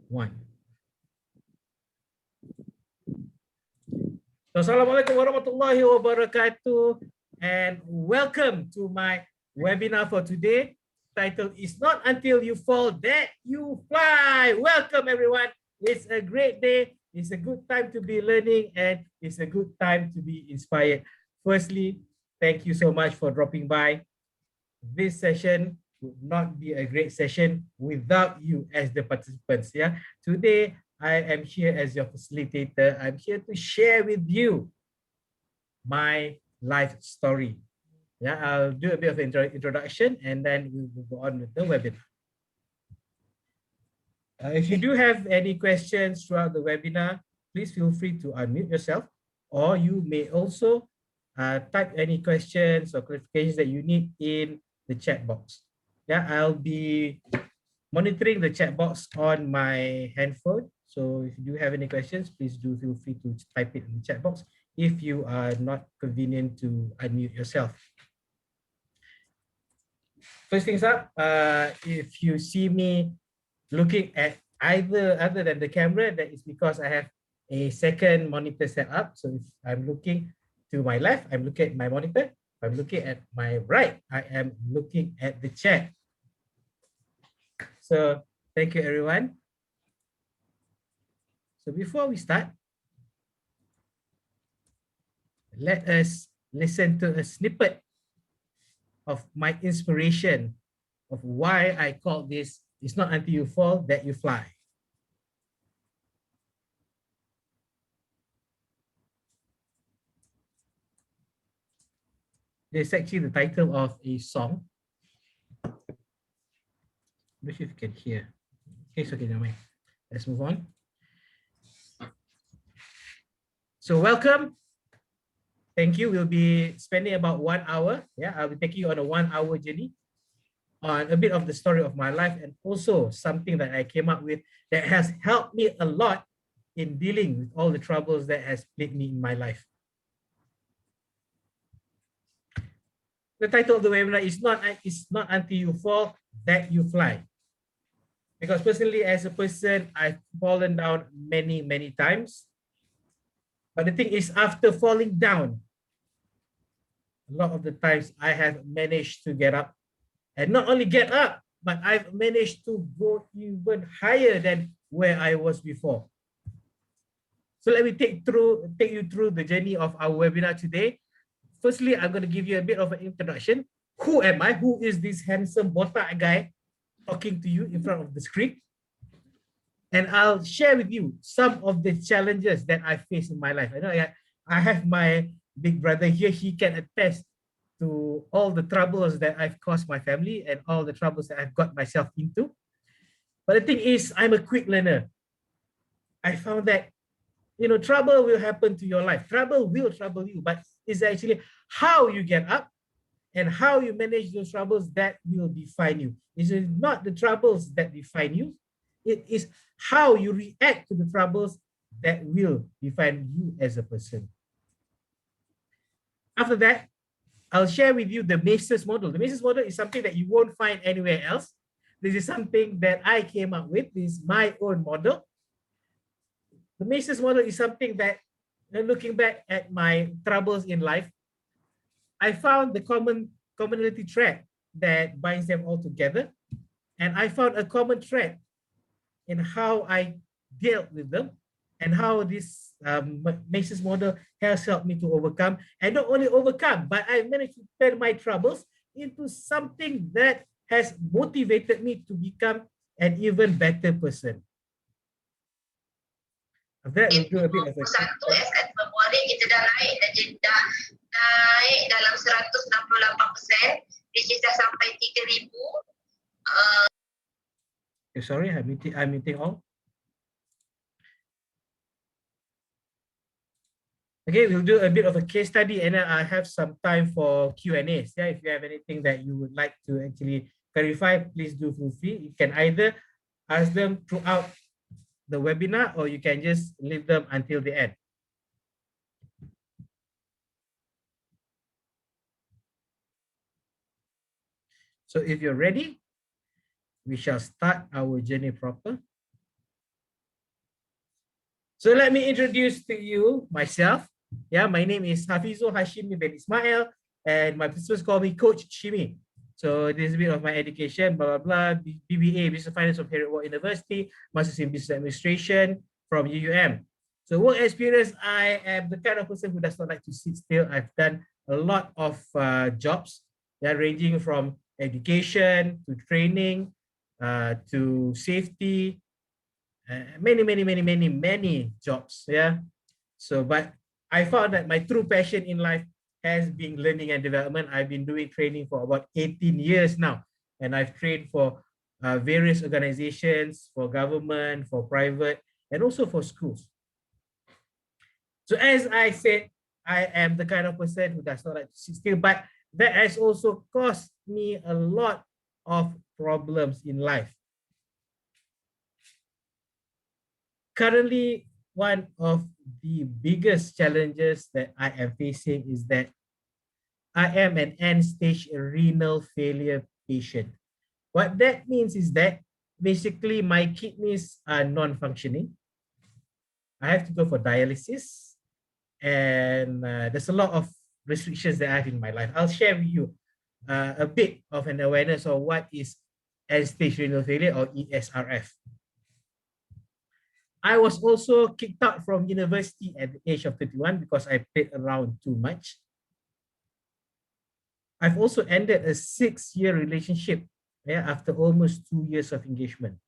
One. Assalamualaikum warahmatullahi wabarakatuh, and welcome to my webinar for today. Title is Not Until You Fall That You Fly. Welcome everyone. It's a great day. It's a good time to be learning, and it's a good time to be inspired. Firstly, thank you so much for dropping by. This session would not be a great session without you as the participants. Yeah, today I am here as your facilitator. I'm here to share with you my life story. Yeah, I'll do a bit of introduction and then we will go on with the webinar. If you do have any questions throughout the webinar, please feel free to unmute yourself, or you may also type any questions or clarifications that you need in the chat box. Yeah, I'll be monitoring the chat box on my handphone. So if you do have any questions, please do feel free to type it in the chat box if you are not convenient to unmute yourself. First things up, if you see me looking at either other than the camera, that is because I have a second monitor set up. So if I'm looking to my left, I'm looking at my monitor. If I'm looking at my right, I am looking at the chat. So thank you, everyone. So before we start, let us listen to a snippet of my inspiration of why I call this "It's Not Until You Fall That You Fly." This is actually the title of a song. I'm not sure if you can hear. Okay, so okay, never mind. Let's move on. So welcome. Thank you. We'll be spending about 1 hour. Yeah, I'll be taking you on a 1 hour journey on a bit of the story of my life, and also something that I came up with that has helped me a lot in dealing with all the troubles that has plagued me in my life. The title of the webinar is not until you fall that you fly. Because personally, as a person, I've fallen down many, many times. But the thing is, after falling down, a lot of the times I have managed to get up. And not only get up, but I've managed to go even higher than where I was before. So let me take you through the journey of our webinar today. Firstly, I'm going to give you a bit of an introduction. Who am I? Who is this handsome botak guy talking to you in front of the screen? And I'll share with you some of the challenges that I face in my life. I know I have my big brother here. He can attest to all the troubles that I've caused my family and all the troubles that I've got myself into. But the thing is, I'm a quick learner. I found that, trouble will happen to your life. Trouble will trouble you, but it's actually how you get up and how you manage those troubles that will define you. It's not the troubles that define you. It is how you react to the troubles that will define you as a person. After that, I'll share with you the Maces model. The Maces model is something that you won't find anywhere else. This is something that I came up with. This is my own model. The Maces model is something that, looking back at my troubles in life, I found the commonality thread that binds them all together. And I found a common thread in how I dealt with them and how this Maces model has helped me to overcome, and not only overcome, but I managed to turn my troubles into something that has motivated me to become an even better person. That will do a bit of a SKT Februari kita dah naik dalam 168%, which is dah sampai 3,000. Sorry, I'm meeting all. Okay, we'll do a bit of a case study, and then I have some time for Q&As. Yeah, if you have anything that you would like to actually clarify, please do feel free. You can either ask them throughout the webinar, or you can just leave them until the end. So if you're ready, we shall start our journey proper. So let me introduce to you myself. Yeah, my name is Hafizul Hashimi bin Ismail, and my principals call me Coach Shimi. So this is a bit of my education, blah, blah, blah. BBA, Business Finance from Heriot University, Masters in Business Administration from UUM. So work experience, I am the kind of person who does not like to sit still. I've done a lot of jobs, yeah, ranging from education to training to safety, many jobs. Yeah. So, but I found that my true passion in life has been learning and development. I've been doing training for about 18 years now, and I've trained for various organizations, for government, for private, and also for schools. So as I said, I am the kind of person who does not like to sit still, but that has also caused me a lot of problems in life. Currently, one of the biggest challenges that I am facing is that I am an end-stage renal failure patient. What that means is that basically my kidneys are non-functioning. I have to go for dialysis, and there's a lot of restrictions that I have in my life. I'll share with you a bit of an awareness of what is end-stage renal failure or ESRF. I was also kicked out from university at the age of 31 because I played around too much. I've also ended a 6-year relationship, yeah, after almost 2 years of engagement.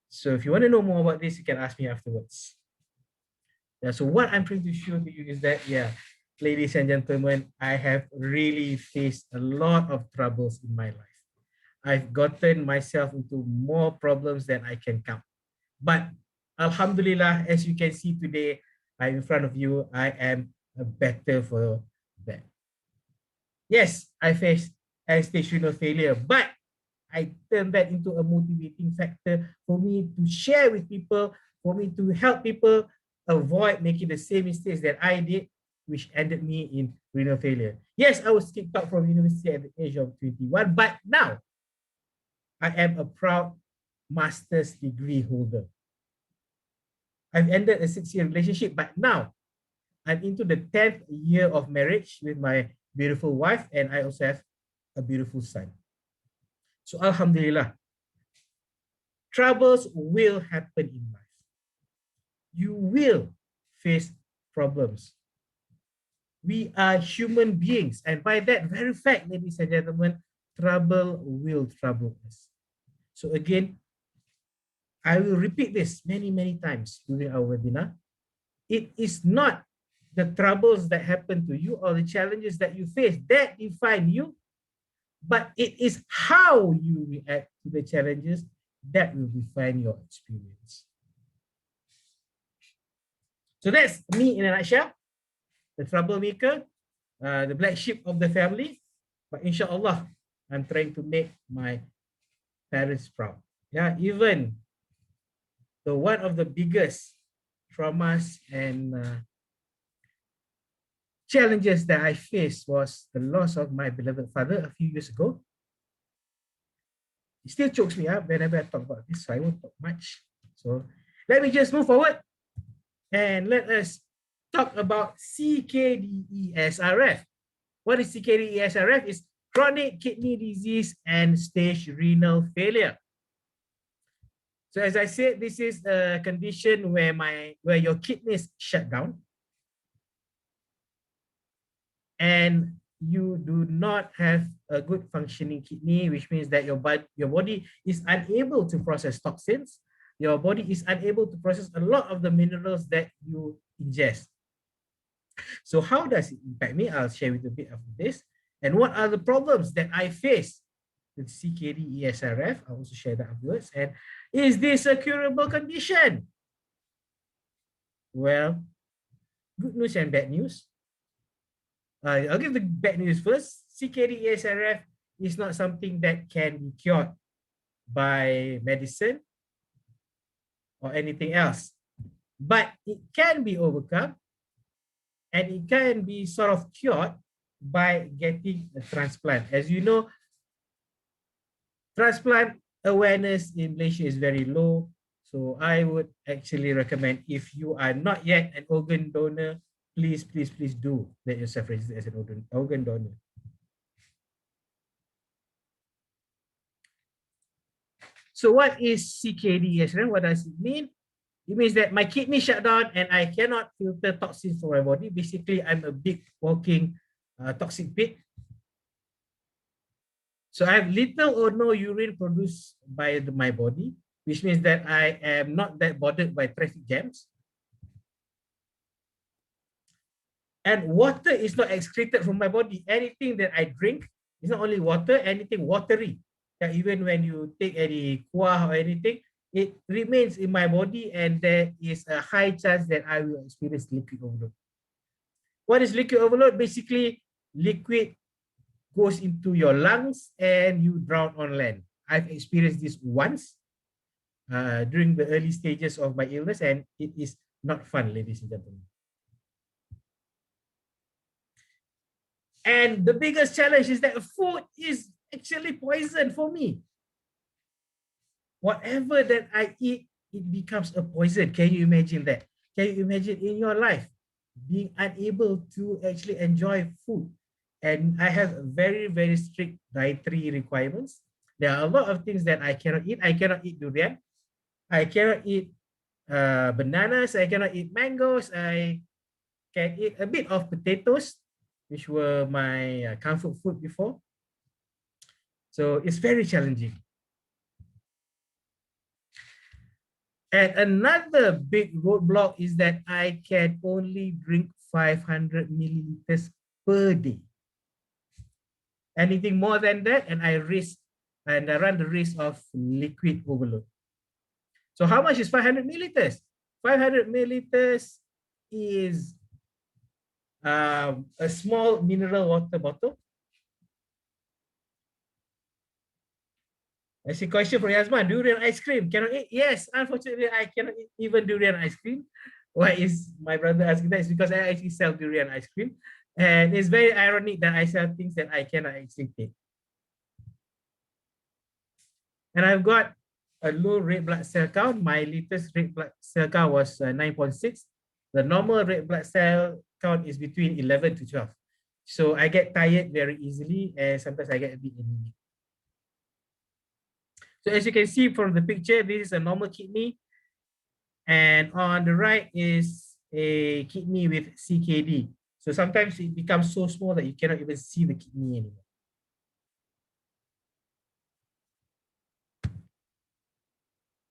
So if you want to know more about this, you can ask me afterwards. Yeah, so what I'm trying to show to you is that, yeah, ladies and gentlemen, I have really faced a lot of troubles in my life. I've gotten myself into more problems than I can count. But Alhamdulillah, as you can see today, I'm in front of you. I am better for that. Yes, I faced end-stage renal failure, but I turned that into a motivating factor for me to share with people, for me to help people avoid making the same mistakes that I did, which ended me in renal failure. Yes, I was kicked out from university at the age of 21, but now I am a proud master's degree holder. I've ended a 6-year relationship, but now I'm into the 10th year of marriage with my beautiful wife, and I also have a beautiful son. So Alhamdulillah, troubles will happen in life. You will face problems. We are human beings, and by that very fact, ladies and gentlemen, trouble will trouble us. So again, I will repeat this many times during our webinar. It is not the troubles that happen to you or the challenges that you face that define you, but it is how you react to the challenges that will define your experience. So that's me in a nutshell, the troublemaker, the black sheep of the family. But inshallah, I'm trying to make my parents proud. Yeah, even the one of the biggest traumas and challenges that I faced was the loss of my beloved father a few years ago. It still chokes me up whenever I talk about this, so I won't talk much. So let me just move forward and let us talk about CKD-ESRF. What is CKD-ESRF? It's chronic kidney disease and stage renal failure. So as I said, this is a condition where your kidneys shut down and you do not have a good functioning kidney, which means that your body is unable to process toxins. Your body is unable to process a lot of the minerals that you ingest. So how does it impact me? I'll share with you a bit of this. And what are the problems that I face with CKD-ESRF? I'll also share that afterwards. And is this a curable condition? Well, good news and bad news. I'll give the bad news first. CKD-ESRF is not something that can be cured by medicine or anything else, but it can be overcome and it can be sort of cured by getting a transplant. As you know, transplant awareness in Malaysia is very low. So I would actually recommend, if you are not yet an organ donor, please, please, please do let yourself register as an organ donor. So what is CKD? Yes, what does it mean? It means that my kidney shut down and I cannot filter toxins from my body. Basically, I'm a big walking toxic pit. So I have little or no urine produced by my body, which means that I am not that bothered by traffic jams. And water is not excreted from my body. Anything that I drink is not only water, anything watery. Even when you take any kuah or anything, it remains in my body, and there is a high chance that I will experience liquid overload. What is liquid overload? Basically, liquid goes into your lungs and you drown on land. I've experienced this once during the early stages of my illness, and it is not fun, ladies and gentlemen. And the biggest challenge is that food is actually poison for me. Whatever that I eat, it becomes a poison. Can you imagine that? Can you imagine in your life being unable to actually enjoy food? And I have very, very strict dietary requirements. There are a lot of things that I cannot eat. I cannot eat durian. I cannot eat bananas. I cannot eat mangoes. I can eat a bit of potatoes, which were my comfort food before. So it's very challenging. And another big roadblock is that I can only drink 500 milliliters per day. Anything more than that, and I run the risk of liquid overload. So how much is 500 milliliters? 500 milliliters is a small mineral water bottle. I see question from Yasman. Durian ice cream, cannot eat? Yes, unfortunately, I cannot eat even durian ice cream. Why is my brother asking that? It's because I actually sell durian ice cream. And it's very ironic that I sell things that I cannot actually take. And I've got a low red blood cell count. My latest red blood cell count was 9.6. The normal red blood cell count is between 11 to 12. So I get tired very easily, and sometimes I get a bit anemic. So as you can see from the picture, this is a normal kidney. And on the right is a kidney with CKD. So sometimes it becomes so small that you cannot even see the kidney anymore.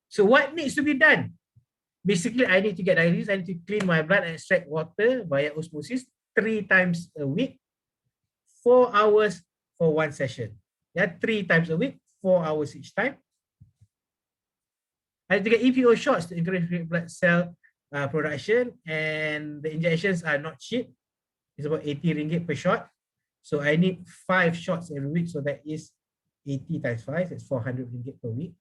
So what needs to be done? Basically, I need to get dialysis. I need to clean my blood and extract water via osmosis 3 times a week, 4 hours for one session. Yeah, 3 times a week, 4 hours each time. I need to get EPO shots to increase red blood cell production, and the injections are not cheap. It's about 80 ringgit per shot. So I need 5 shots every week. So that is 80 times 5, it's 400 ringgit per week.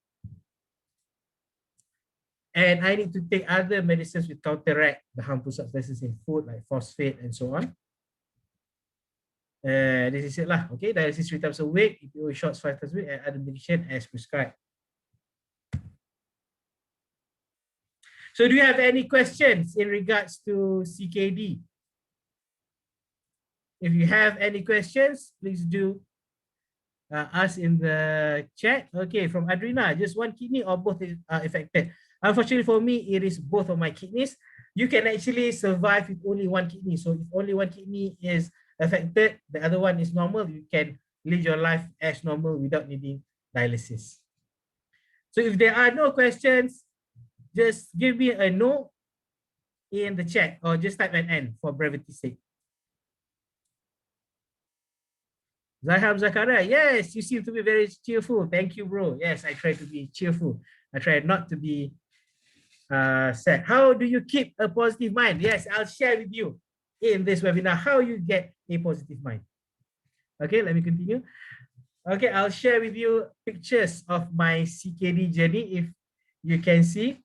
And I need to take other medicines which counteract the harmful substances in food like phosphate and so on. This is it lah. Okay, dialysis 3 times a week, EPO shots 5 times a week, and other medication as prescribed. So do you have any questions in regards to CKD? If you have any questions, please do ask in the chat. Okay, from Adrina, just one kidney or both are affected? Unfortunately for me, it is both of my kidneys. You can actually survive with only one kidney. So if only one kidney is affected, the other one is normal, you can live your life as normal without needing dialysis. So if there are no questions, just give me a no in the chat or just type an N for brevity's sake. Zahab Zakaria, yes, you seem to be very cheerful. Thank you, bro. Yes, I try to be cheerful. I try not to be sad. How do you keep a positive mind? Yes, I'll share with you in this webinar how you get a positive mind. Okay, let me continue. Okay, I'll share with you pictures of my CKD journey if you can see.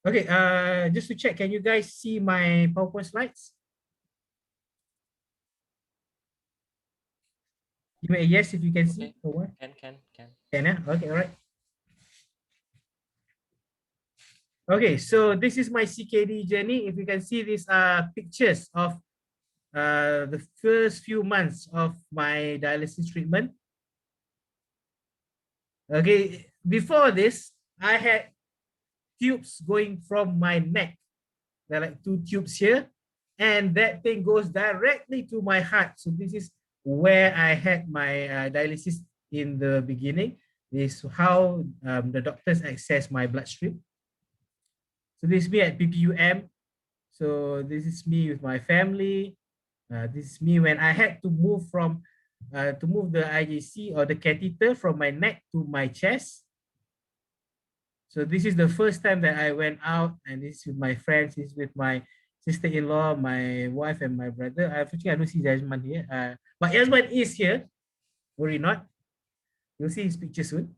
Okay, just to check, can you guys see my PowerPoint slides? Give me a yes if you can see. Okay. Or what? Can. Can, yeah? Okay, all right. Okay, so this is my CKD journey. If you can see, these are pictures of the first few months of my dialysis treatment. Okay, before this, I had tubes going from my neck. There are like two tubes here, and that thing goes directly to my heart. So this is where I had my dialysis in the beginning. This is how the doctors access my bloodstream. So this is me at PPUM. So this is me with my family. This is me when I had to move to move the IJC or the catheter from my neck to my chest. So this is the first time that I went out, and this is with my friends, this is with my sister-in-law, my wife, and my brother. Unfortunately, I don't see Jasmine here. But Jasmine is here. Worry not. You'll see his picture soon.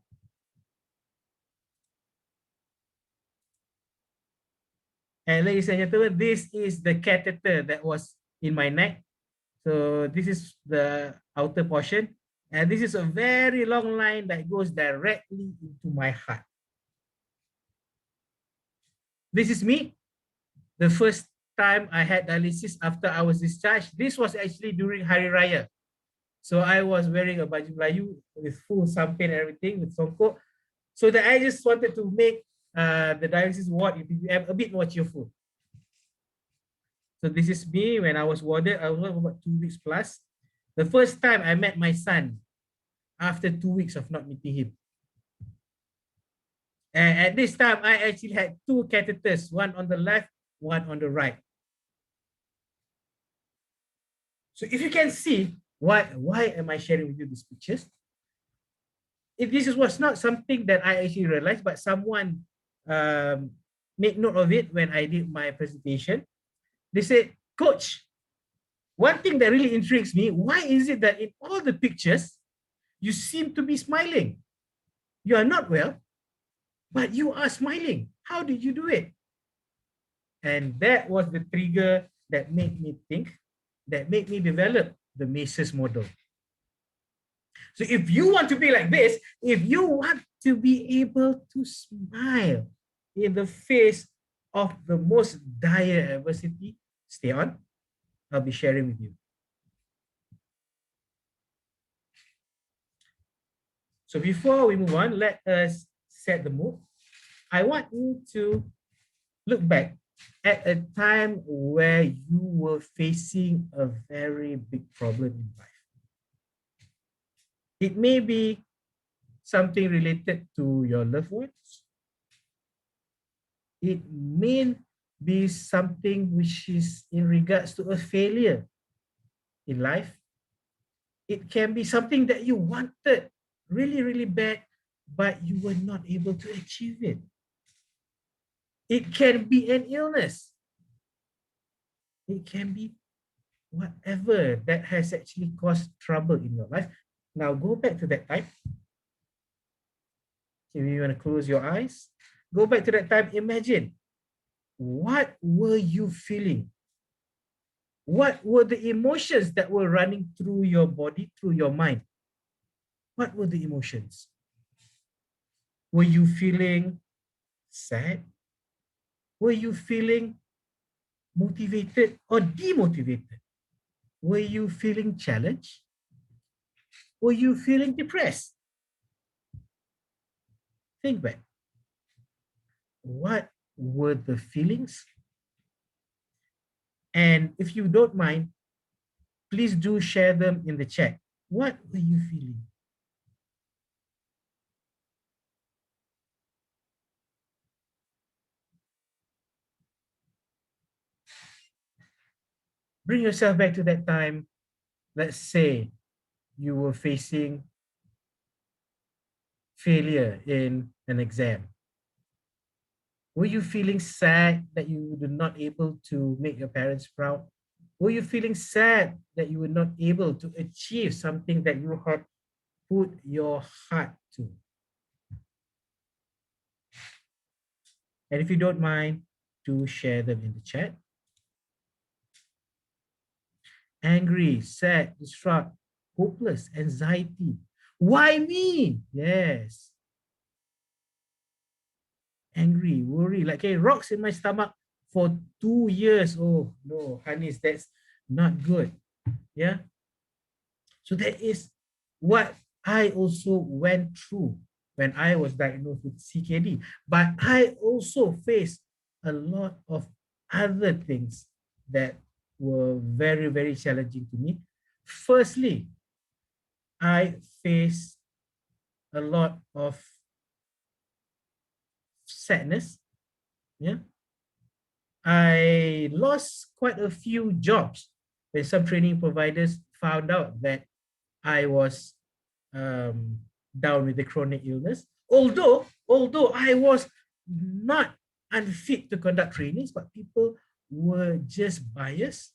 And ladies and gentlemen, this is the catheter that was in my neck. So this is the outer portion. And this is a very long line that goes directly into my heart. This is me. The first time I had dialysis after I was discharged. This was actually during Hari Raya. So I was wearing a baju Melayu with full samping and everything with songkok. So that I just wanted to make the dialysis ward in PPM a bit more cheerful. So this is me when I was warded. I was about 2 weeks plus. The first time I met my son after 2 weeks of not meeting him. And at this time, I actually had two catheters, one on the left, one on the right. So if you can see, why am I sharing with you these pictures? If this was not something that I actually realized, but someone made note of it when I did my presentation. They said, Coach, one thing that really intrigues me, why is it that in all the pictures, you seem to be smiling? You are not well, but you are smiling. How did you do it? And that was the trigger that made me think, that made me develop the Maces model. So if you want to be like this, if you want to be able to smile in the face of the most dire adversity, stay on. I'll be sharing with you. So before we move on, let us set the mood. I want you to look back at a time where you were facing a very big problem in life. It may be something related to your loved ones. It may be something which is in regards to a failure in life. It can be something that you wanted really, really bad, but you were not able to achieve it. It can be an illness. It can be whatever that has actually caused trouble in your life. Now go back to that time. If you want to close your eyes, go back to that time. Imagine, what were you feeling? What were the emotions that were running through your body, through your mind? What were the emotions? Were you feeling sad? Were you feeling motivated or demotivated? Were you feeling challenged? Were you feeling depressed? Think back. What were the feelings? And if you don't mind, please do share them in the chat. What were you feeling? Bring yourself back to that time. Let's say you were facing failure in an exam. Were you feeling sad that you were not able to make your parents proud? Were you feeling sad that you were not able to achieve something that you had put your heart to? And if you don't mind, do share them in the chat. Angry, sad, distraught, hopeless, anxiety. Why me? Yes. Angry, worry, like rocks in my stomach for 2 years. Oh no, honeys, that's not good. Yeah. So that is what I also went through when I was diagnosed with CKD. But I also faced a lot of other things that were very, very challenging to me. Firstly, I faced a lot of sadness. Yeah. I lost quite a few jobs when some training providers found out that I was down with the chronic illness. Although I was not unfit to conduct trainings, but people were just biased.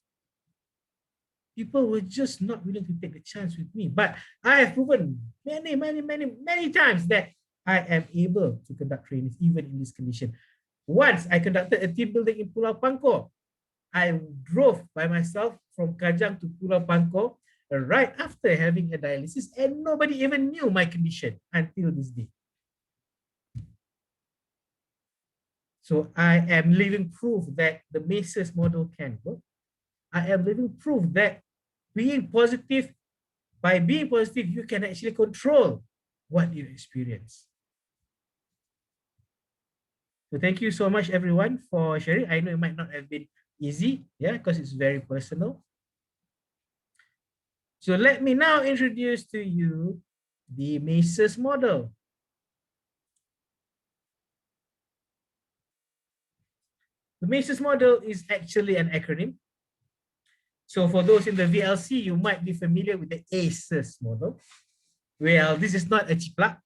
People were just not willing to take the chance with me. But I have proven many times that I am able to conduct trainings even in this condition. Once I conducted a team building in Pulau Pangkor. I drove by myself from Kajang to Pulau Pangkor right after having a dialysis, and nobody even knew my condition until this day. So I am living proof that the Maces model can work. I am living proof that being positive, by being positive, you can actually control what you experience. So thank you so much, everyone, for sharing. I know it might not have been easy, yeah, because it's very personal. So let me now introduce to you the Maces model. The Maces model is actually an acronym. So for those in the VLC, you might be familiar with the ACES model. Well, this is not a chiplak.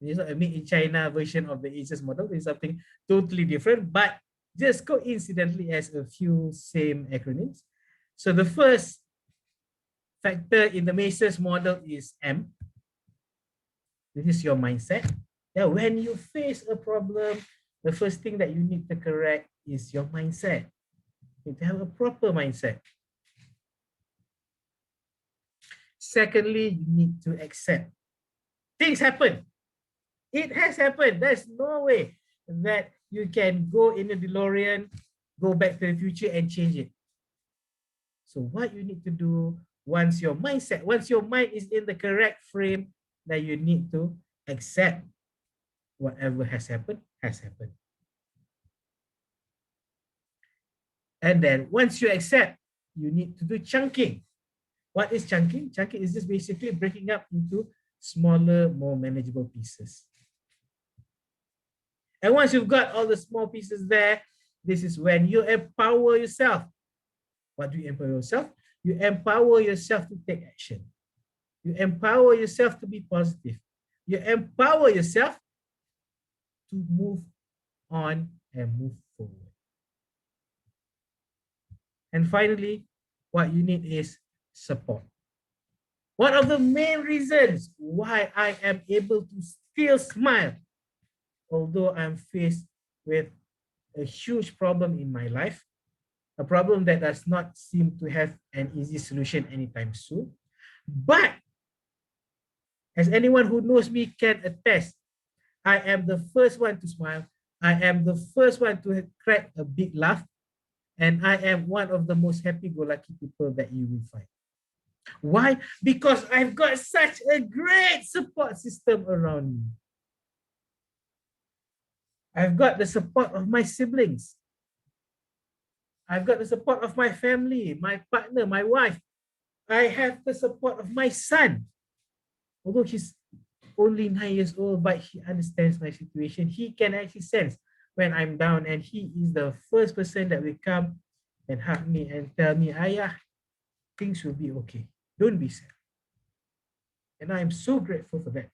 It's not a made in China version of the ACES model. It's something totally different, but just coincidentally has a few same acronyms. So the first factor in the Maces model is M. This is your mindset. Yeah, when you face a problem, the first thing that you need to correct is your mindset. You need to have a proper mindset. Secondly, you need to accept. Things happen. It has happened. There's no way that you can go in a DeLorean, go back to the future and change it. So what you need to do once your mind is in the correct frame, that you need to accept whatever has happened, has happened. And then once you accept, you need to do chunking. What is chunking? Chunking is just basically breaking up into smaller, more manageable pieces. And once you've got all the small pieces there, this is when you empower yourself. What do you empower yourself? You empower yourself to take action. You empower yourself to be positive. You empower yourself to move on and move forward. And finally, what you need is support. One of the main reasons why I am able to still smile, although I'm faced with a huge problem in my life, a problem that does not seem to have an easy solution anytime soon. But as anyone who knows me can attest, I am the first one to smile. I am the first one to crack a big laugh. And I am one of the most happy-go-lucky people that you will find. Why? Because I've got such a great support system around me. I've got the support of my siblings. I've got the support of my family, my partner, my wife. I have the support of my son. Although he's only 9 years old, but he understands my situation. He can actually sense when I'm down, and he is the first person that will come and hug me and tell me, Ayah, things will be okay. Don't be sad. And I'm so grateful for that.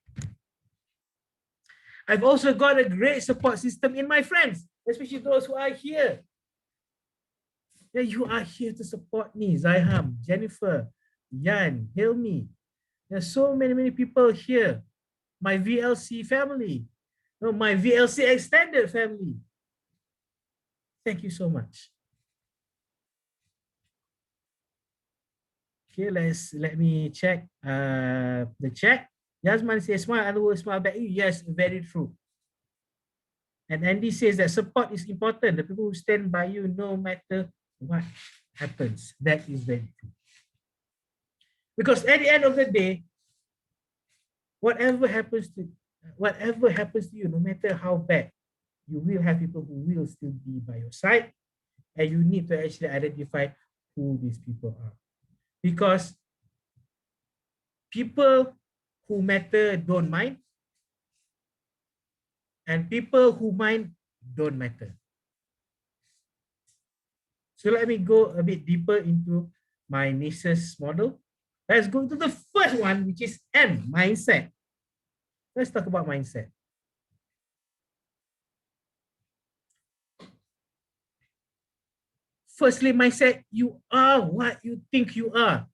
I've also got a great support system in my friends, especially those who are here. Yeah, you are here to support me, Zaiham, Jennifer, Yan, Hilmi. There's so many people here. My VLC family, my VLC extended family. Thank you so much. Okay, let me check the chat. Yasman says, smile, other words, smile back. Yes, very true. And Andy says that support is important. The people who stand by you no matter what happens. That is very true. Because at the end of the day, whatever happens to you, no matter how bad, you will have people who will still be by your side, and you need to actually identify who these people are. Because people who matter don't mind, and people who mind don't matter. So let me go a bit deeper into my nieces model. Let's go to the first one, which is M, mindset. Let's talk about mindset. Firstly, mindset, you are what you think you are.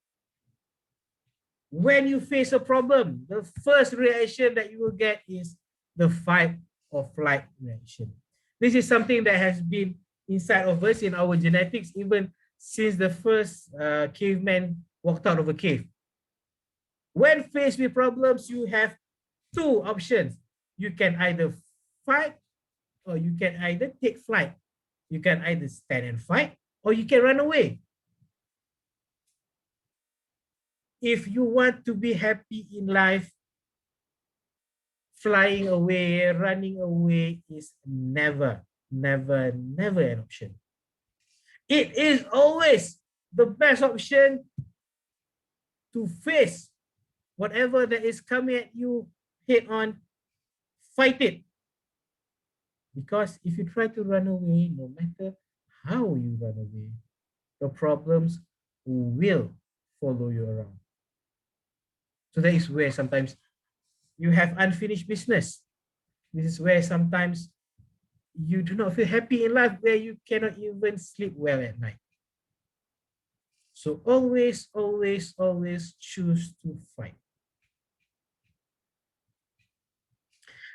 When you face a problem, the first reaction that you will get is the fight or flight reaction. This is something that has been inside of us in our genetics, even since the first caveman walked out of a cave. When faced with problems, you have two options. You can either fight or you can either take flight. You can either stand and fight or you can run away. If you want to be happy in life, flying away, running away is never, never, never an option. It is always the best option to face whatever that is coming at you head on, fight it. Because if you try to run away, no matter how you run away, the problems will follow you around. So that is where sometimes you have unfinished business. This is where sometimes you do not feel happy in life, where you cannot even sleep well at night. So always, always, always choose to fight.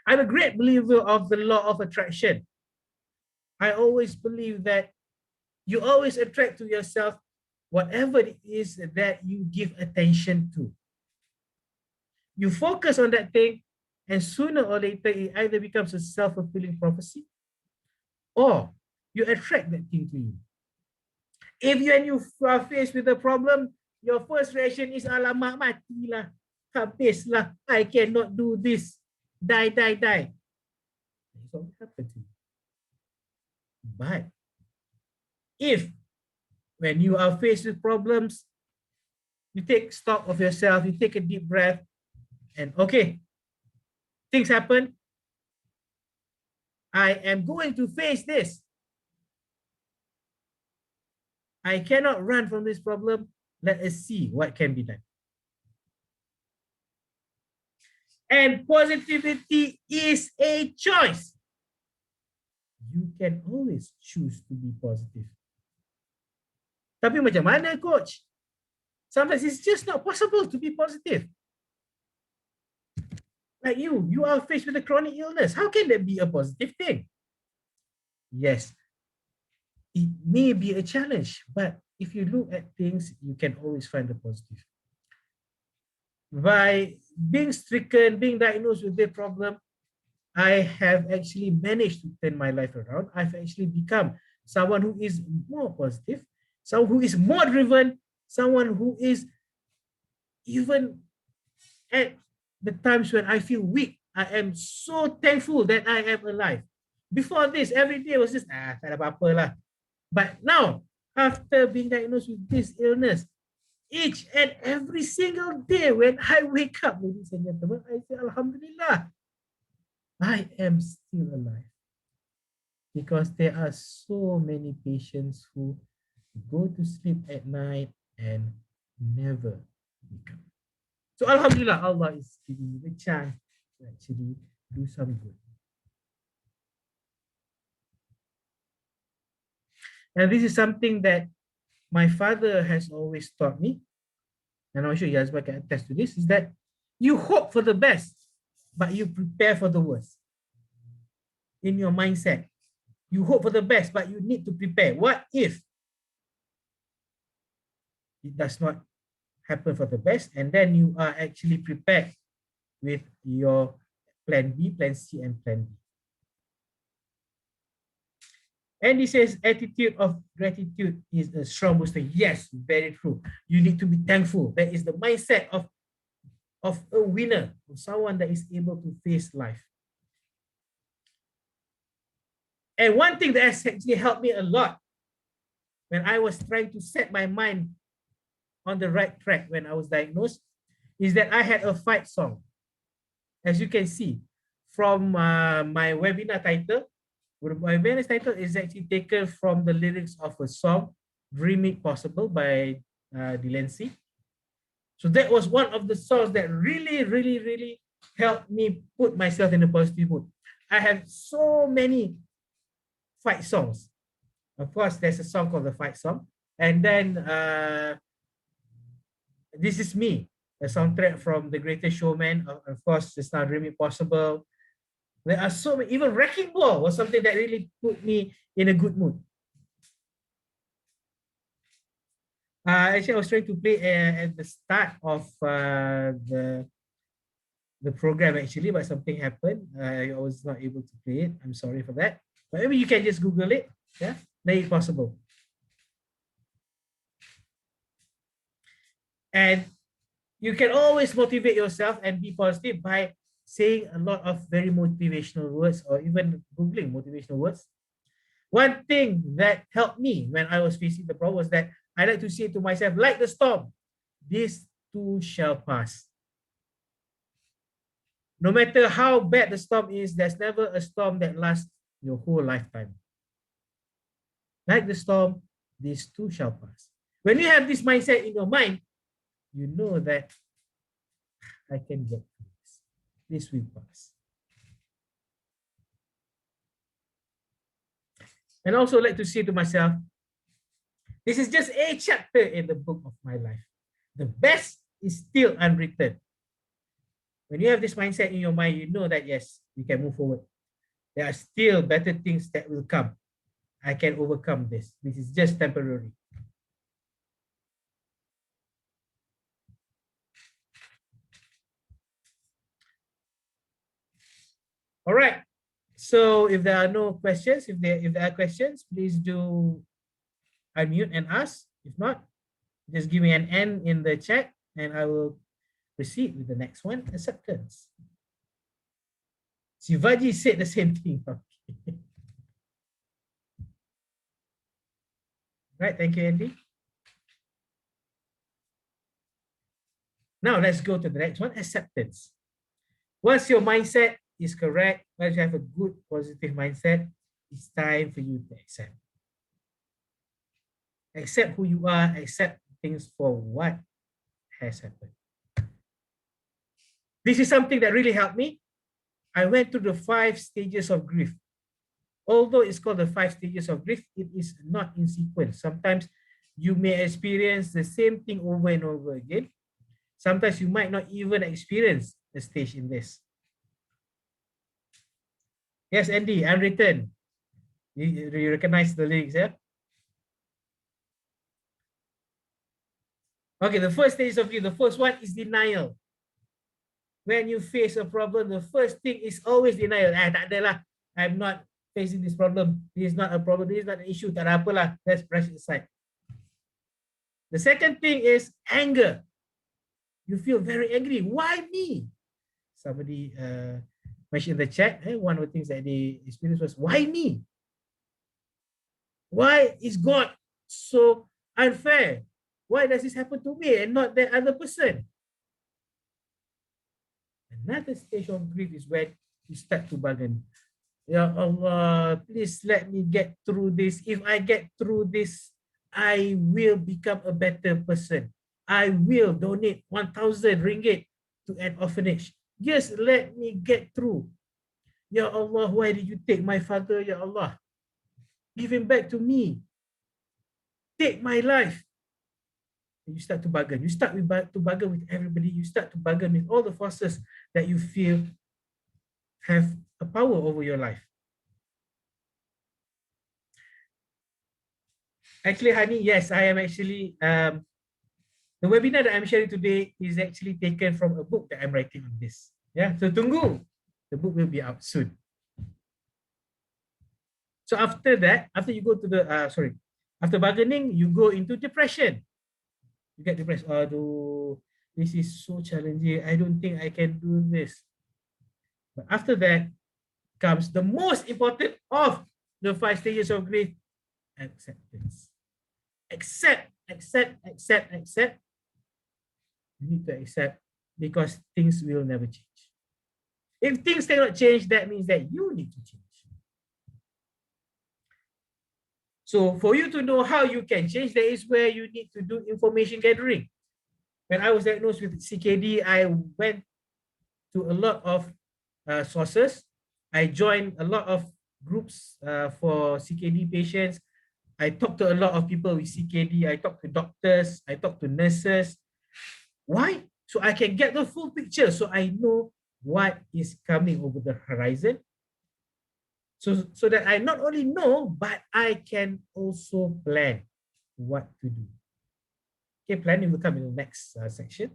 I'm a great believer of the law of attraction. I always believe that you always attract to yourself whatever it is that you give attention to. You focus on that thing, and sooner or later, it either becomes a self-fulfilling prophecy or you attract that thing to you. If you are faced with a problem, your first reaction is, alamak, matilah, habislah, I cannot do this, die, die, die. That's what will happen to you. But if when you are faced with problems, you take stock of yourself, you take a deep breath, and okay, things happen, I am going to face this. I cannot run from this problem. Let us see what can be done. And positivity is a choice. You can always choose to be positive. Tapi macam mana, coach? Sometimes it's just not possible to be positive. Like you are faced with a chronic illness. How can that be a positive thing? Yes, it may be a challenge, but if you look at things, you can always find the positive. By being stricken, being diagnosed with the problem, I have actually managed to turn my life around. I've actually become someone who is more positive, someone who is more driven, someone who is even at the times when I feel weak, I am so thankful that I am alive. Before this, every day was just, tak ada apa-apa lah. But now, after being diagnosed with this illness, each and every single day when I wake up, ladies and gentlemen, I say, Alhamdulillah, I am still alive. Because there are so many patients who go to sleep at night and never wake up. So Alhamdulillah, Allah is giving me the chance to actually do some good. And this is something that my father has always taught me, and I'm sure Yazba can attest to this, is that you hope for the best, but you prepare for the worst. In your mindset, You hope for the best, but you need to prepare. What if it does not happen for the best? And then you are actually prepared with your plan B, plan C, and plan D. And he says attitude of gratitude is a strong booster. Yes, very true. You need to be thankful. That is the mindset of a winner, of someone that is able to face life. And one thing that has actually helped me a lot when I was trying to set my mind on the right track when I was diagnosed is that I had a fight song. As you can see from my webinar title, my webinar title is actually taken from the lyrics of a song, Dream It Possible by Delancey. So that was one of the songs that really helped me put myself in a positive mood. I have so many fight songs. Of course, there's a song called the fight song. And then This Is Me, a soundtrack from The Greatest Showman. Of course, it's not Dream It Possible. There are so many, even Wrecking Ball was something that really put me in a good mood. Actually, I was trying to play at the start of the program actually, but something happened. I was not able to play it. I'm sorry for that. But maybe you can just Google it. Yeah, Make It Possible. And you can always motivate yourself and be positive by saying a lot of very motivational words or even Googling motivational words. One thing that helped me when I was facing the problem was that I like to say to myself, like the storm, this too shall pass. No matter how bad the storm is, there's never a storm that lasts your whole lifetime. Like the storm, this too shall pass. When you have this mindset in your mind, you know that I can get through this. This will pass. And also like to say to myself, this is just a chapter in the book of my life. The best is still unwritten. When you have this mindset in your mind, you know that yes, you can move forward. There are still better things that will come. I can overcome this. This is just temporary. All right. So if there are no questions, if there are questions, please do unmute and ask. If not, just give me an N in the chat and I will proceed with the next one, acceptance. Sivaji said the same thing. Okay. Right, thank you, Andy. Now let's go to the next one, acceptance. Once your mindset is correct, once you have a good positive mindset, it's time for you to accept. Accept who you are, accept things for what has happened. This is something that really helped me. I went through the 5 stages of grief. Although it's called the 5 stages of grief, it is not in sequence. Sometimes you may experience the same thing over and over again. Sometimes you might not even experience a stage in this. Yes, Andy, unwritten. You recognize the lyrics, yeah? Okay, the first stage of grief, the first one is denial. When you face a problem, the first thing is always denial. Tak ada lah. I'm not facing this problem. This is not a problem. This is not an issue. Tak ada apa lah. Let's brush it aside. The second thing is anger. You feel very angry. Why me? Somebody mentioned in the chat, one of the things that they experienced was, why me? Why is God so unfair? Why does this happen to me and not that other person? Another stage of grief is when you start to bargain. Ya Allah, please let me get through this. If I get through this, I will become a better person. I will donate 1,000 ringgit to an orphanage. Just let me get through. Ya Allah, why did you take my father, Ya Allah? Give him back to me. Take my life. You start to bargain. You start to bargain with everybody. You start to bargain with all the forces that you feel have a power over your life. Actually, honey, yes, I am actually, the webinar that I'm sharing today is actually taken from a book that I'm writing on this. Yeah, so tunggu. The book will be out soon. So after that, after you go to the, after bargaining, you go into depression. You get depressed. Aduh, this is so challenging. I don't think I can do this. But after that comes the most important of the 5 stages of grief, acceptance. Accept. You need to accept because things will never change. If things cannot change, that means that you need to change. So for you to know how you can change, that is where you need to do information gathering. When I was diagnosed with CKD, I went to a lot of sources. I joined a lot of groups for CKD patients. I talked to a lot of people with CKD. I talked to doctors. I talked to nurses. Why? So I can get the full picture. So I know what is coming over the horizon. So that I not only know, but I can also plan what to do. Okay, planning will come in the next section.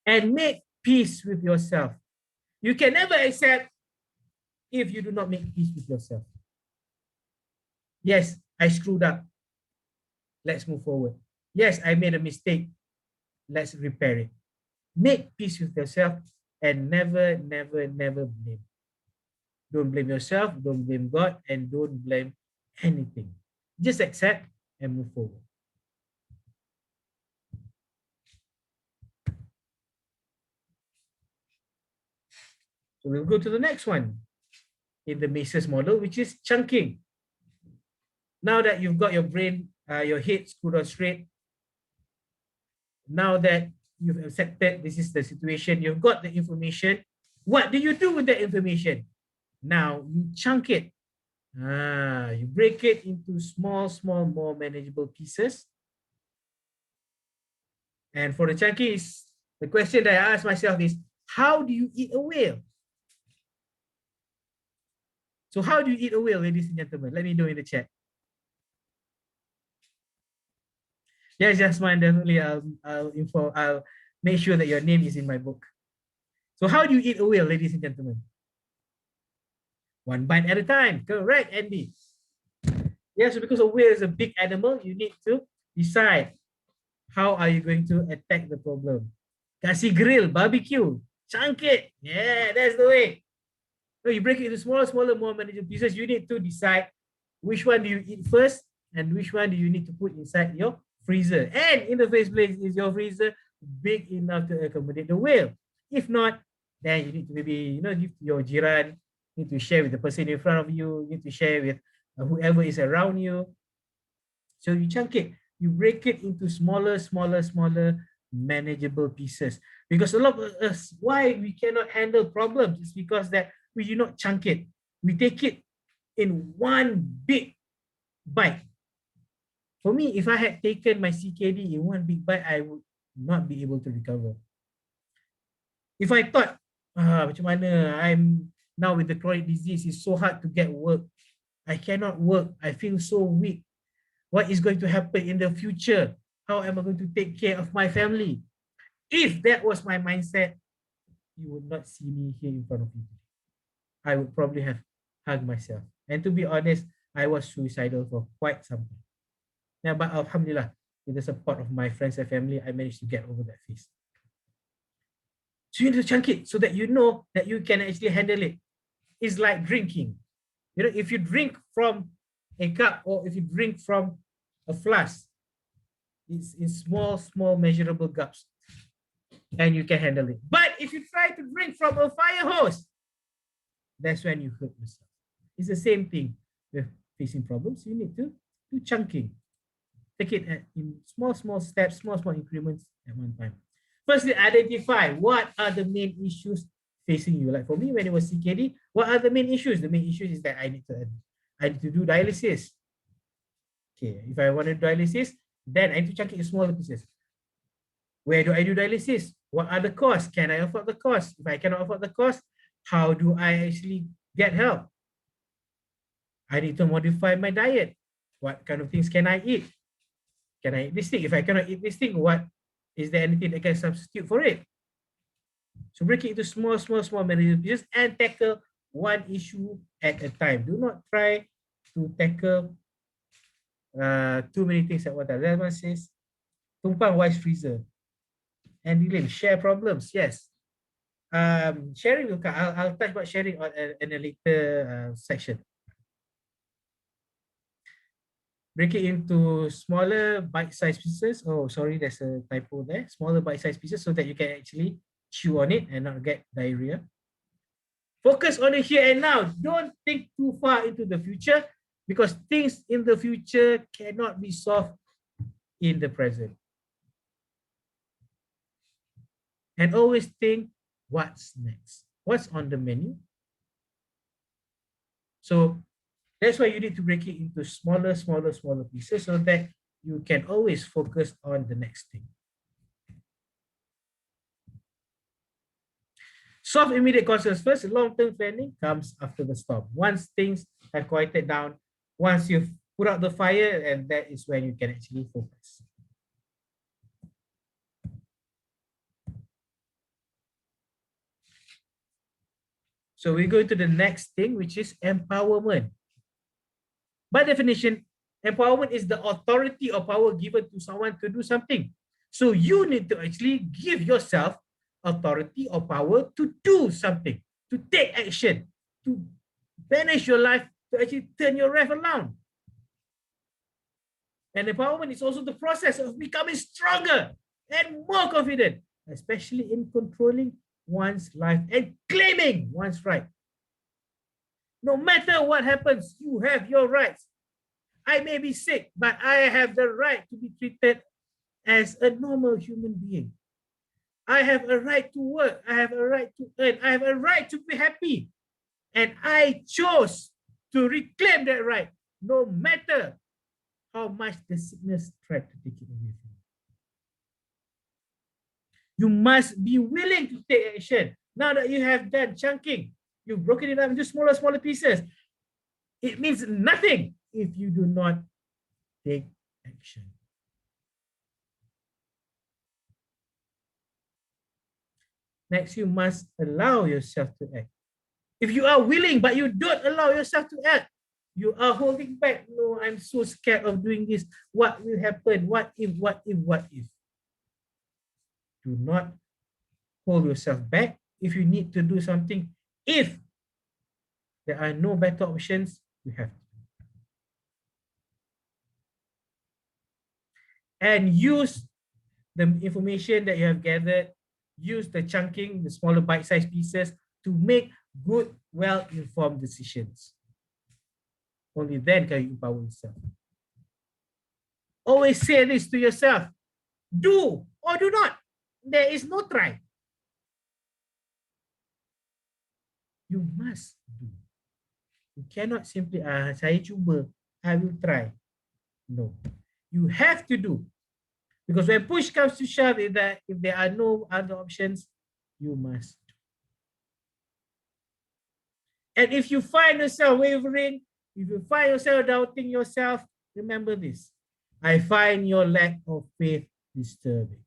And make peace with yourself. You can never accept if you do not make peace with yourself. Yes, I screwed up. Let's move forward. Yes, I made a mistake. Let's repair it. Make peace with yourself and never blame. Don't blame yourself, don't blame God, and don't blame anything. Just accept and move forward. So we'll go to the next one in the Maces model, which is chunking. Now that you've got your brain, your head screwed on straight, now that you've accepted this is the situation, you've got the information, what do you do with that information? Now you chunk it. You break it into small, more manageable pieces. And for the chunking, the question that I ask myself is, how do you eat a whale? So how do you eat a whale, ladies and gentlemen? Let me know in the chat. Yes, Jasmine, definitely. I'll make sure that your name is in my book. So how do you eat a whale, ladies and gentlemen? One bite at a time. Correct, Andy. Yes, because a whale is a big animal, you need to decide how are you going to attack the problem. Kasih grill, barbecue, chunk it. Yeah, that's the way. So you break it into smaller, more manageable pieces. You need to decide which one do you eat first and which one do you need to put inside your freezer. And in the first place, is your freezer big enough to accommodate the whale? If not, then you need to maybe give to your jiran, you need to share with the person in front of you, you need to share with whoever is around you. So you chunk it, you break it into smaller, manageable pieces. Because a lot of us, why we cannot handle problems is because that we do not chunk it. We take it in one big bite. For me, if I had taken my CKD in one big bite, I would not be able to recover. If I thought, macam mana, I'm now with the chronic disease, it's so hard to get work. I cannot work. I feel so weak. What is going to happen in the future? How am I going to take care of my family? If that was my mindset, you would not see me here in front of you. I would probably have hugged myself. And to be honest, I was suicidal for quite some time. Yeah, but alhamdulillah, with the support of my friends and family, I managed to get over that phase. So you need to chunk it so that you know that you can actually handle it. It's like drinking. If you drink from a cup or if you drink from a flask, it's in small measurable gulps and you can handle it. But if you try to drink from a fire hose, that's when you hurt yourself. It's the same thing with facing problems. You need to do chunking. Take it in small steps, small increments at one time. Firstly, identify what are the main issues facing you. Like for me, when it was CKD, what are the main issues? The main issue is that I need to do dialysis. Okay, if I want to do dialysis, then I need to chunk it in smaller pieces. Where do I do dialysis? What are the costs? Can I afford the cost? If I cannot afford the cost, how do I actually get help? I need to modify my diet. What kind of things can I eat? Can I eat this thing? If I cannot eat this thing, what is there anything that can substitute for it? So break it into small manageable pieces and tackle one issue at a time. Do not try to tackle too many things at one time. That one says, tumpang wise freezer. And Dylan, share problems. Yes. Sharing will come. I'll touch about sharing on in a later section. Break it into smaller bite-sized pieces. Oh, sorry, there's a typo there. Smaller bite-sized pieces so that you can actually chew on it and not get diarrhea. Focus on the here and now. Don't think too far into the future because things in the future cannot be solved in the present. And always think, what's next? What's on the menu? So that's why you need to break it into smaller pieces so that you can always focus on the next thing. Solve immediate concerns first. Long-term planning comes after the storm. Once things have quieted down, once you've put out the fire, and that is when you can actually focus. So we go to the next thing, which is empowerment. By definition, empowerment is the authority or power given to someone to do something. So you need to actually give yourself authority or power to do something, to take action, to manage your life, to actually turn your life around. And empowerment is also the process of becoming stronger and more confident, especially in controlling one's life and claiming one's right. No matter what happens, you have your rights. I may be sick, but I have the right to be treated as a normal human being. I have a right to work. I have a right to earn. I have a right to be happy. And I chose to reclaim that right, no matter how much the sickness tried to take it away from you. You must be willing to take action. Now that you have done chunking, you've broken it up into smaller pieces. It means nothing if you do not take action. Next, you must allow yourself to act. If you are willing, but you don't allow yourself to act, you are holding back. No, I'm so scared of doing this. What will happen? What if? Do not hold yourself back. If you need to do something, if there are no better options, you have to. And use the information that you have gathered, use the chunking, the smaller bite-sized pieces to make good, well-informed decisions. Only then can you empower yourself. Always say this to yourself. Do or do not. There is no try. You must do. You cannot simply, saya cuba, I will try. No. You have to do. Because when push comes to shove, if there are no other options, you must do. And if you find yourself wavering, if you find yourself doubting yourself, remember this. I find your lack of faith disturbing.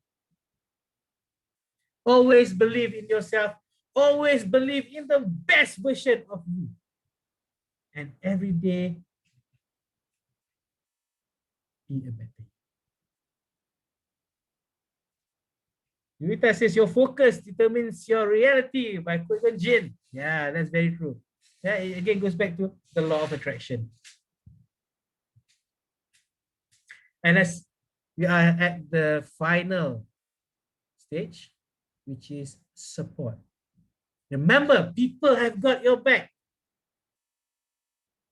Always believe in yourself. Always believe in the best version of you. And every day, be a better. Yurita says your focus determines your reality by Quentin Jin. Yeah, that's very true. Yeah, it again goes back to the law of attraction. And as we are at the final stage, which is support. Remember, people have got your back.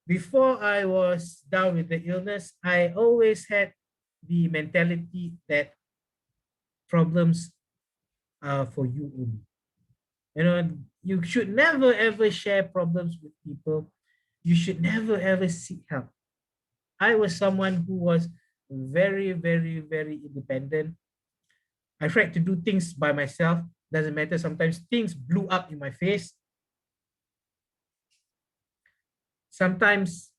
Before I was down with the illness, I always had the mentality that problems are for you only. You know, you should never ever share problems with people. You should never ever seek help. I was someone who was very independent. I tried to do things by myself. Doesn't matter. Sometimes things blew up in my face. Sometimes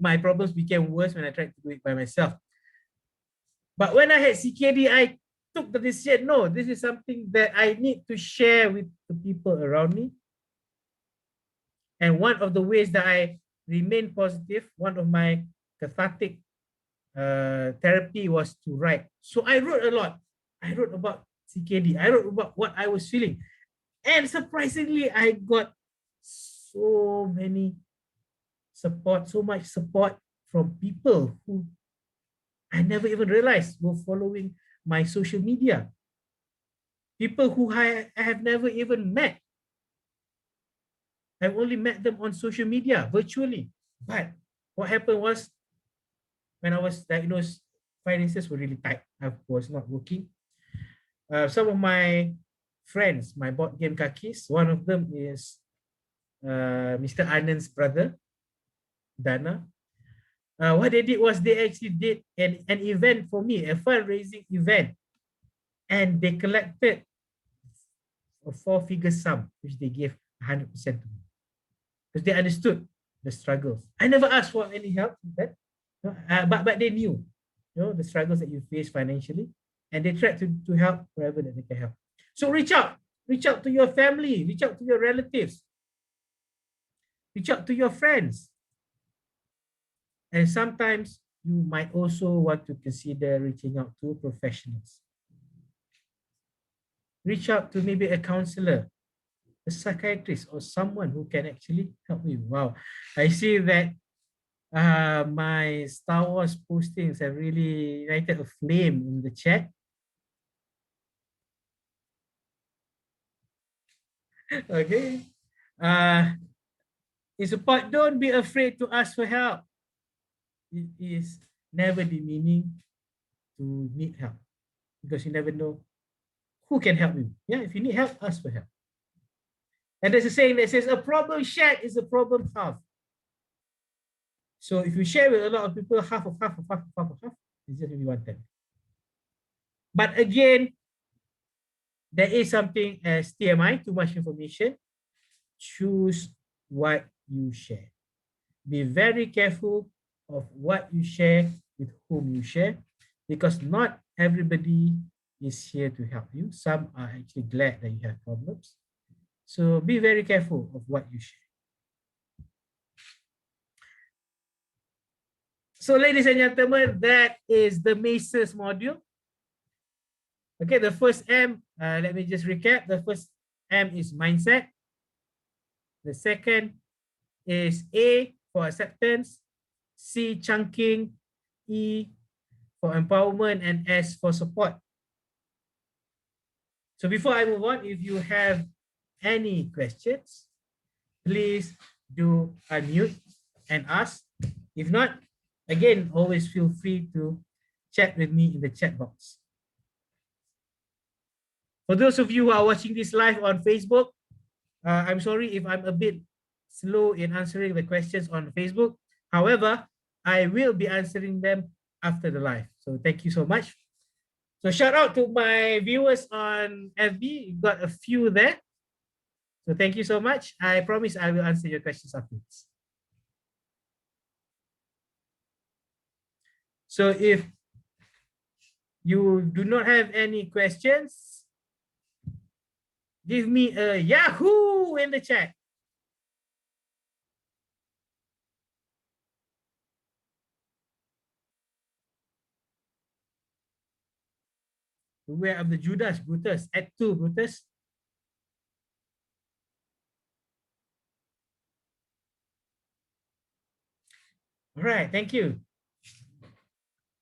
my problems became worse when I tried to do it by myself. But when I had CKD, I took the decision, no, this is something that I need to share with the people around me. And one of the ways that I remain positive, one of my cathartic therapy was to write. So I wrote a lot. I wrote about CKD. I wrote about what I was feeling. And surprisingly, I got so much support from people who I never even realized were following my social media. People who I have never even met. I've only met them on social media, virtually. But what happened was, when I was diagnosed, finances were really tight. I was not working. Some of my friends, my board game kakis, one of them is Mr. Anand's brother, Dana. What they did was they actually did an event for me, a fundraising event. And they collected a 4-figure sum, which they gave 100% to me. Because they understood the struggles. I never asked for any help with that. But they knew, the struggles that you face financially, and they tried to help wherever that they can help. So reach out to your family, reach out to your relatives, reach out to your friends. And sometimes you might also want to consider reaching out to professionals. Reach out to maybe a counselor, a psychiatrist, or someone who can actually help you. Wow, I see that my Star Wars postings have really ignited a flame in the chat. Okay. In support, don't be afraid to ask for help. It is never demeaning to need help, because you never know who can help you. Yeah, if you need help, ask for help. And there's a saying that says, a problem shared is a problem halved. So if you share with a lot of people, half, it's just maybe 1/10. But again, there is something as TMI, too much information. Choose what you share. Be very careful of what you share, with whom you share, because not everybody is here to help you. Some are actually glad that you have problems. So be very careful of what you share. So ladies and gentlemen, that is the Maces module. Okay, the first M, let me just recap. The first M is mindset. The second is A for acceptance, C chunking, E for empowerment, and S for support. So before I move on, if you have any questions, please do unmute and ask. If not, again, always feel free to chat with me in the chat box. For those of you who are watching this live on Facebook, I'm sorry if I'm a bit slow in answering the questions on Facebook. However, I will be answering them after the live. So thank you so much. So shout out to my viewers on FB. You've got a few there. So thank you so much. I promise I will answer your questions afterwards. So if you do not have any questions, give me a Yahoo in the chat. Beware of the Judas, Brutus. Add 2, Brutus. All right, thank you.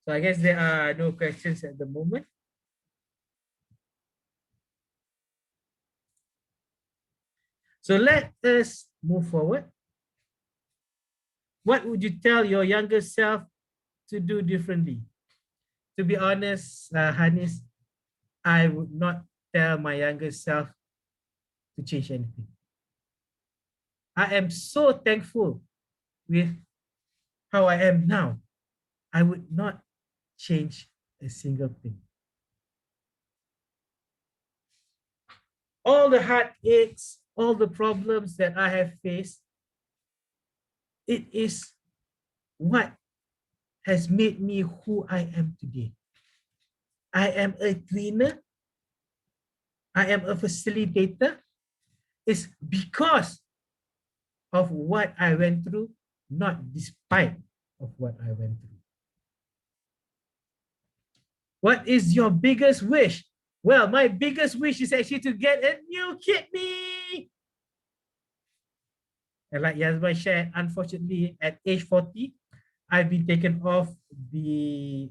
So I guess there are no questions at the moment. So let us move forward. What would you tell your younger self to do differently? To be honest, Hanis, I would not tell my younger self to change anything. I am so thankful with how I am now. I would not change a single thing. All the heartaches, all the problems that I have faced, it is what has made me who I am today. I am a trainer. I am a facilitator. It's because of what I went through, not despite of what I went through. What is your biggest wish? Well, my biggest wish is actually to get a new kidney. And like Yasmin shared, unfortunately, at age 40, I've been taken off the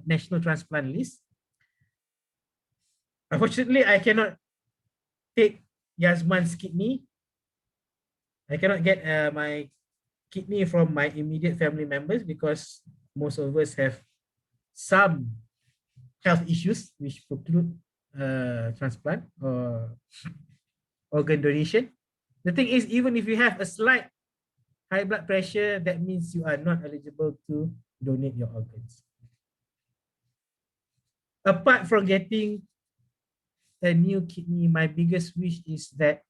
national transplant list. Unfortunately, I cannot take Yasman's kidney. I cannot get my kidney from my immediate family members because most of us have some health issues which preclude transplant or organ donation. The thing is, even if you have a slight high blood pressure, that means you are not eligible to donate your organs. Apart from getting a new kidney, my biggest wish is that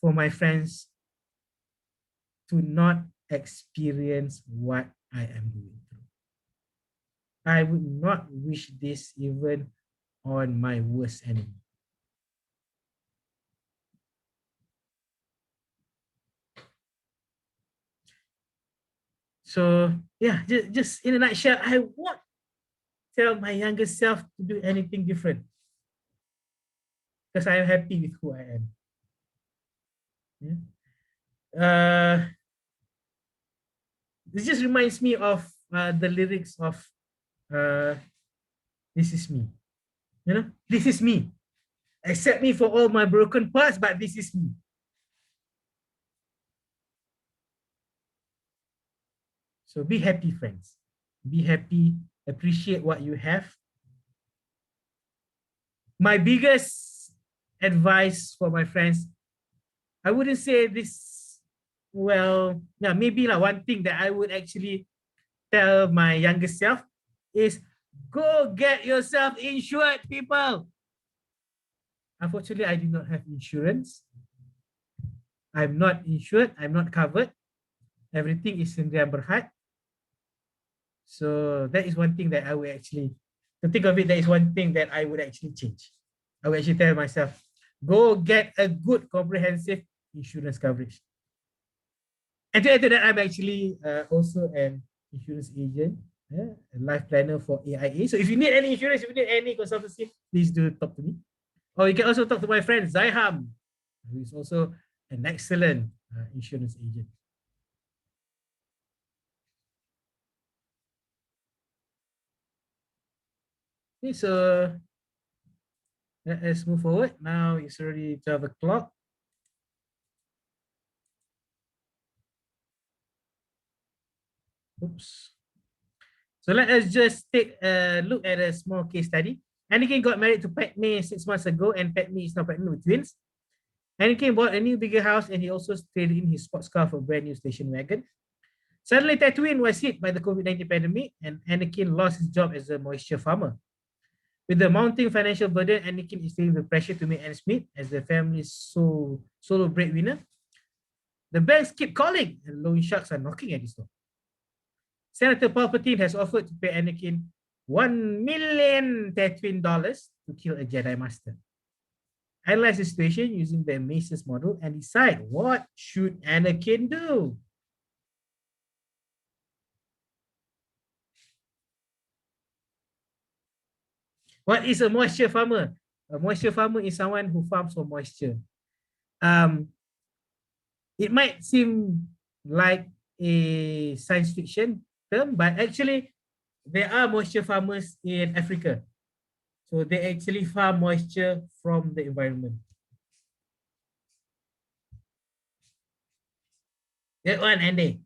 for my friends to not experience what I am going through. I would not wish this even on my worst enemy. So yeah, just in a nutshell, I won't tell my younger self to do anything different because I am happy with who I am. Yeah. This just reminds me of the lyrics of This Is Me. You know, this is me. Accept me for all my broken parts, but this is me. So be happy, friends. Be happy. Appreciate what you have. My biggest advice for my friends, I wouldn't say this, well, yeah, maybe like one thing that I would actually tell my younger self is go get yourself insured, people. Unfortunately, I do not have insurance. I'm not insured. I'm not covered. Everything is Sendirian Berhad. So that is one thing that I would actually, to think of it, that is one thing that I would actually change. I would actually tell myself, go get a good comprehensive insurance coverage. And to add to that, I'm actually also an insurance agent, a life planner for AIA. So if you need any insurance, if you need any consultancy, please do talk to me. Or you can also talk to my friend Zaiham, who is also an excellent insurance agent. Okay, so let us move forward. Now it's already 12 o'clock. Oops. So let us just take a look at a small case study. Anakin got married to Padme 6 months ago, and Padme is now pregnant with twins. Anakin bought a new bigger house, and he also traded in his sports car for a brand new station wagon. Suddenly, Tatooine was hit by the COVID-19 pandemic, and Anakin lost his job as a moisture farmer. With the mounting financial burden, Anakin is feeling the pressure to make ends meet as the family's solo breadwinner. The banks keep calling, and loan sharks are knocking at his door. Senator Palpatine has offered to pay Anakin $1 million Tatooine dollars to kill a Jedi Master. Analyze the situation using the Mace's model and decide what should Anakin do. What is a moisture farmer? A moisture farmer is someone who farms for moisture. It might seem like a science fiction term, but actually there are moisture farmers in Africa. So they actually farm moisture from the environment. That one, Andy.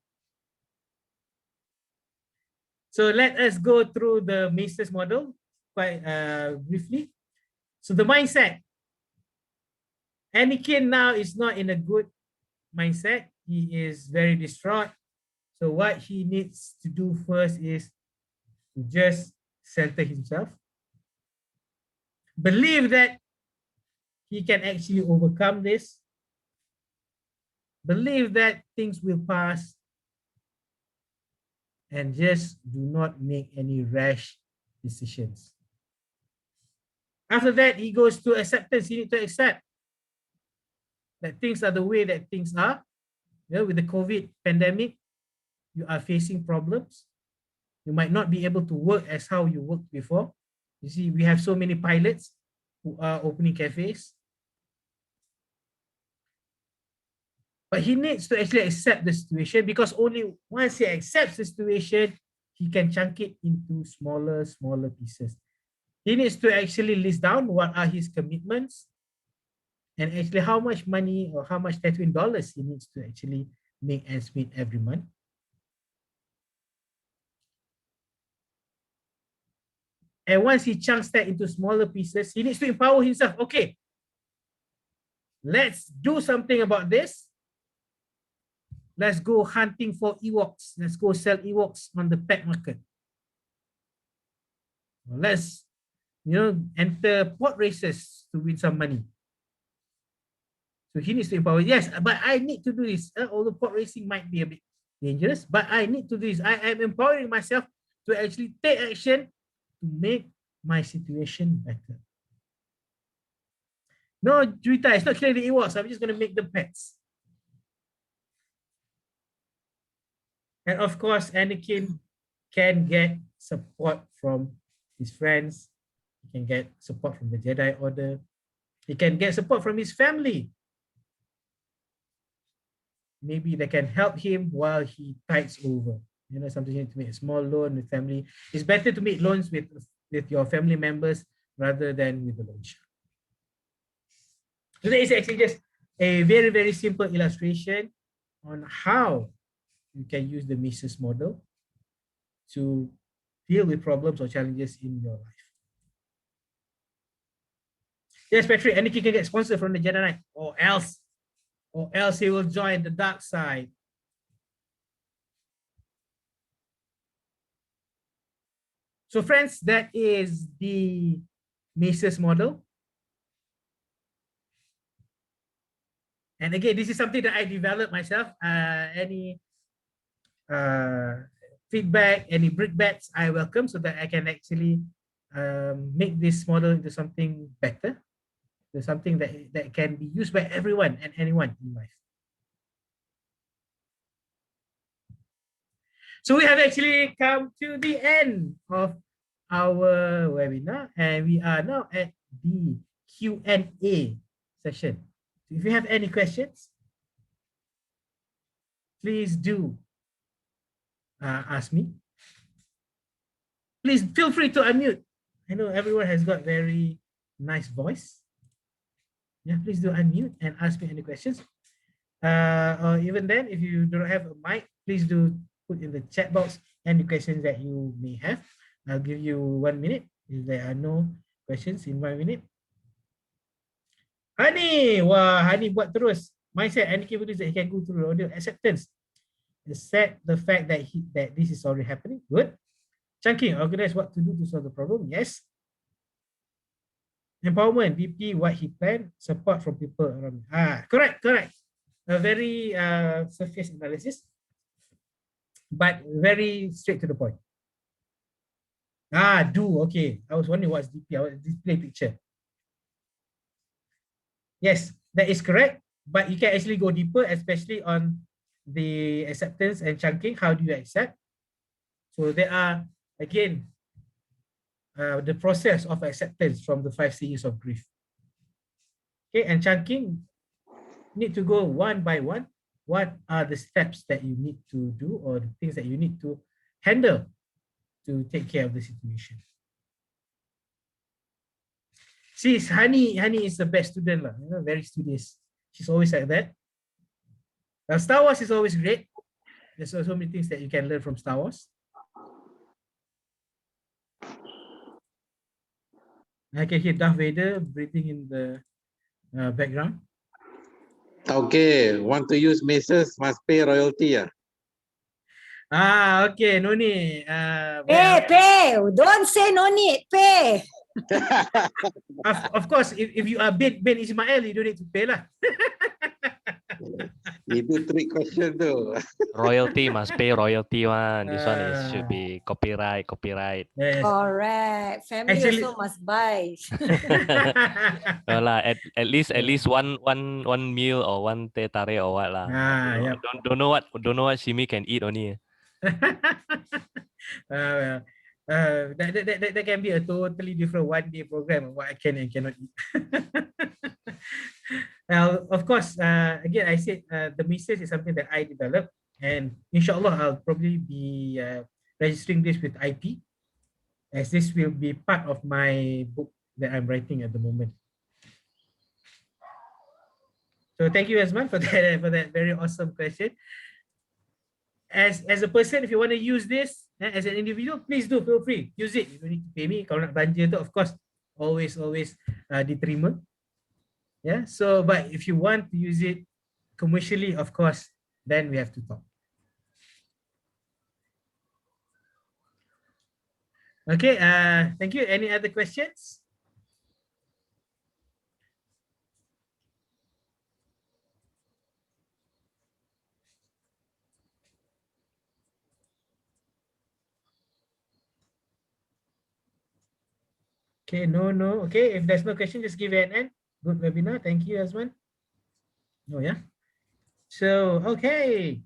So let us go through the Mises model quite briefly. So the mindset. Anakin now is not in a good mindset. He is very distraught. So what he needs to do first is to just center himself. Believe that he can actually overcome this. Believe that things will pass. and just do not make any rash decisions. After that, he goes to acceptance. You need to accept that things are the way that things are. You know, with the COVID pandemic, you are facing problems. You might not be able to work as how you worked before. You see, we have so many pilots who are opening cafes. But he needs to actually accept the situation, because only once he accepts the situation, he can chunk it into smaller pieces. He needs to actually list down what are his commitments and actually how much money or how much Tatooine dollars he needs to actually make ends meet every month. And once he chunks that into smaller pieces, he needs to empower himself. Okay, let's do something about this. Let's go hunting for Ewoks. Let's go sell Ewoks on the pet market. Let's, enter pod races to win some money. So he needs to empower. Yes, but I need to do this. Although pod racing might be a bit dangerous, but I need to do this. I am empowering myself to actually take action to make my situation better. No, Juita, it's not killing the Ewoks. I'm just going to make them pets. And of course, Anakin can get support from his friends. He can get support from the Jedi Order. He can get support from his family. Maybe they can help him while he tides over. You know, sometimes you need to make a small loan with family. It's better to make loans with your family members rather than with the loan shark. So that is actually just a very, very simple illustration on how you can use the Mises model to deal with problems or challenges in your life. Yes, Patrick, Anakin can get sponsored from the Jedi Knight, or else he will join the dark side. So friends, that is the Mises model. And again, this is something that I developed myself. Any feedback, any brickbats, I welcome, so that I can actually make this model into something better, to something that can be used by everyone and anyone in life. So we have actually come to the end of our webinar, and we are now at the Q&A session. So if you have any questions, please do ask me. Please feel free to unmute. I know everyone has got very nice voice. Yeah, please do unmute and ask me any questions. Or even then, if you don't have a mic, please do put in the chat box any questions that you may have. I'll give you 1 minute. If there are no questions in 1 minute. Hani, wah, Hani buat terus. Mindset, Anakin believes that he can go through the ordeal. Acceptance. Accept the fact that this is already happening. Good. Chunking, organize what to do to solve the problem. Yes. Empowerment, VP, what he planned. Support from people around. Correct. A very surface analysis, but very straight to the point. Okay. I was wondering what's DP. Display picture. Yes, that is correct. But you can actually go deeper, especially on the acceptance and chunking. How do you accept? So there are, again, the process of acceptance from the 5 stages of grief. Okay, and chunking, need to go one by one. What are the steps that you need to do, or the things that you need to handle to take care of the situation? Hani is the best student, very studious. She's always like that. Now, Star Wars is always great. There's so many things that you can learn from Star Wars. I can hear Darth Vader breathing in the background. Okay, want to use Mises must pay royalty. Okay, no need. Pay. Don't say no need. Pay. Of course, if you are Ben Ismail, you don't need to pay lah. Itu trick question tu. Royalty must pay royalty one. This one is should Ah. be copyright. Yes. Correct. Family Actually- also must buy. No lah, at least one meal or one teh tarik or what lah. Yep. Don't know what Shimi can eat only. Well, that can be a totally different 1 day program of what I can and cannot eat. Now, of course, again, I said the message is something that I developed, and inshallah, I'll probably be registering this with IP, as this will be part of my book that I'm writing at the moment. So thank you, Azman, for that very awesome question. As a person, if you want to use this as an individual, please do feel free, use it. You don't need to pay me. Kalau nak belanja tu, of course, always diterima. Yeah. So, but if you want to use it commercially, of course, then we have to talk. Okay. Thank you. Any other questions? Okay, no. Okay, if there's no question, just give it an end. Good webinar. Thank you, Azman. No, yeah. So, okay.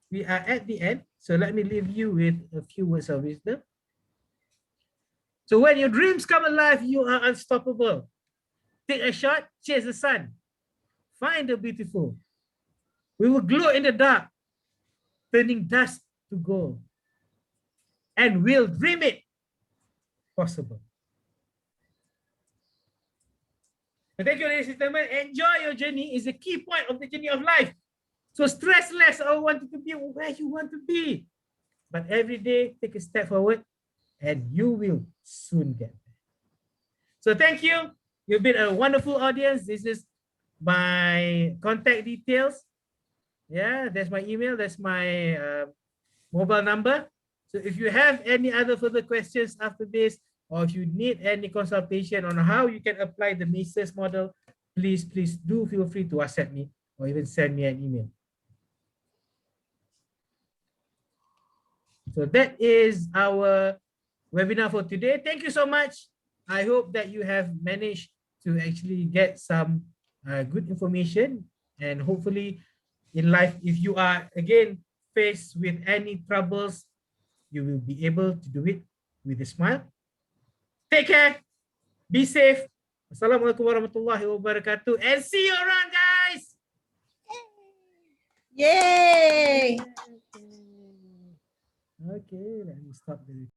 We are at the end. So let me leave you with a few words of wisdom. So when your dreams come alive, you are unstoppable. Take a shot, chase the sun. Find the beautiful. We will glow in the dark, turning dust to gold. And we'll dream it possible. Thank you, ladies and gentlemen. Enjoy your journey is the key point of the journey of life. So stress less or want to be where you want to be. But every day, take a step forward and you will soon get there. So thank you. You've been a wonderful audience. This is my contact details. Yeah, that's my email. That's my mobile number. So if you have any other further questions after this, or if you need any consultation on how you can apply the Mises model, please do feel free to WhatsApp me or even send me an email. So that is our webinar for today. Thank you so much. I hope that you have managed to actually get some good information, and hopefully in life, if you are again faced with any troubles, you will be able to do it with a smile. Take care. Be safe. Assalamualaikum warahmatullahi wabarakatuh. And see you around, guys. Yay! Okay, let me stop the